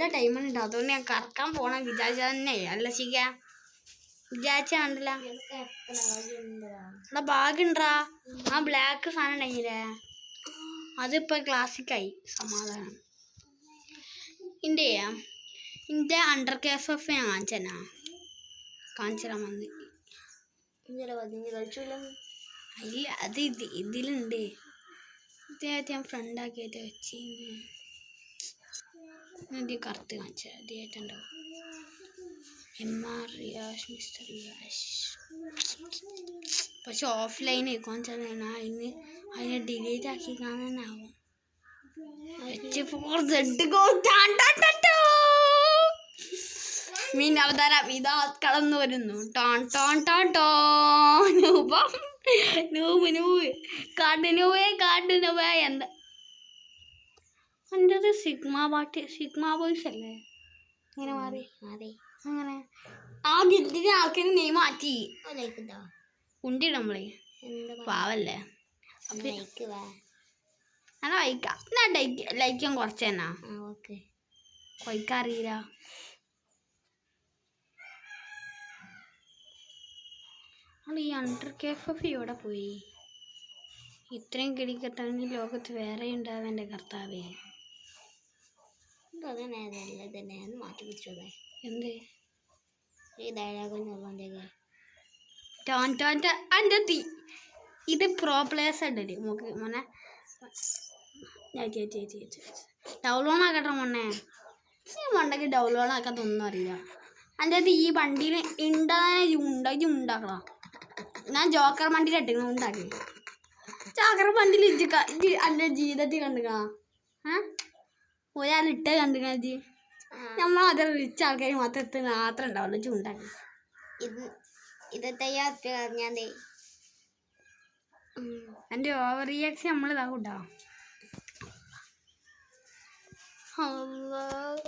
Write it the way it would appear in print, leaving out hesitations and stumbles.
നല്ല ടൈമാണ് കേട്ടോ. അതുകൊണ്ട് ഞാൻ കറക്കാൻ പോണം വിചാരിച്ച തന്നെ അല്ല ശിഖ വിചാരിച്ചാണ്ടല്ല. എടാ ബാഗുണ്ടാ ആ ബ്ലാക്ക് സാധനം ഉണ്ടെങ്കിലേ അതിപ്പോ ക്ലാസിക്കായി. സമാധാനം. ഇന്റെ അണ്ടർ കേസ് ഓഫ് ഞാൻ കാണിച്ചരാൻ വന്ന്. ഇല്ല അത് ഇതിലുണ്ട്. ഇദ്ദേഹത്തെ ഞാൻ ഫ്രണ്ടാക്കിയിട്ട് വെച്ച് കറുത്ത് കാണിച്ചാൽ ഇദ്ദേഹത്തുണ്ടാവും. MR റിയാഷ് mister റിയാഷ്. പക്ഷെ ഓഫ്ലൈൻ കാണിച്ചാൽ അതിനെ ഡിലീറ്റ് ആക്കി കാണാനാവും. മീൻ അവതാരം ഇതാ കടന്നു വരുന്നു. കാട്ടുനൂവേ എന്താ എൻ്റെ സിഗ്മ ബോയ്സ് അല്ലേ അങ്ങനെ മാറി അങ്ങനെ ആ ഗിൽഡിനെ ആൾക്കാർ നെയ്മ് മാറ്റി ഉണ്ടി നമ്മളെ പാവല്ലേ അങ്ങനെ വൈക്കാം. ലൈക്കാൻ കുറച്ച് തന്നെ വൈക്കറിയില്ല. ഈ അണ്ടർ KFF ഇവിടെ പോയി. ഇത്രയും കിടിക്കട്ടാണ് ലോകത്ത് വേറെ ഉണ്ടാവും. എൻ്റെ കർത്താവേ മാറ്റി പിടിച്ചത് എന്ത് ഈ ഡയലോഗ് തീ ഇത് പ്രോ പ്ലേയേഴ്സ് ഉണ്ട് മോനെ. ഡൗൺലോഡ് ആക്കട്ടെ മോനെ. മണ്ടക്ക് ഡൗൺലോഡ് ആക്കാത്തൊന്നും അറിയില്ല. എൻ്റെ അത് ഈ വണ്ടിയിൽ ഉണ്ടാക്കണം. ഞാൻ ജോക്കർ വണ്ടിയിൽ ഇട്ടിങ്ങനെ ഉണ്ടാക്കി. ജോക്കർ വണ്ടിയിൽ എൻ്റെ ജീവിതത്തിൽ കണ്ടുക ഒരാളിട്ട കണ്ടുക നമ്മളത് റിച്ച് ആൾക്കാർ മാത്രം ഉണ്ടാവുള്ളൂ. ചൂണ്ടാക്കി എൻ്റെ ഓവർ റിയാക്ഷൻ നമ്മൾ ഇതാകൂട്ടോ.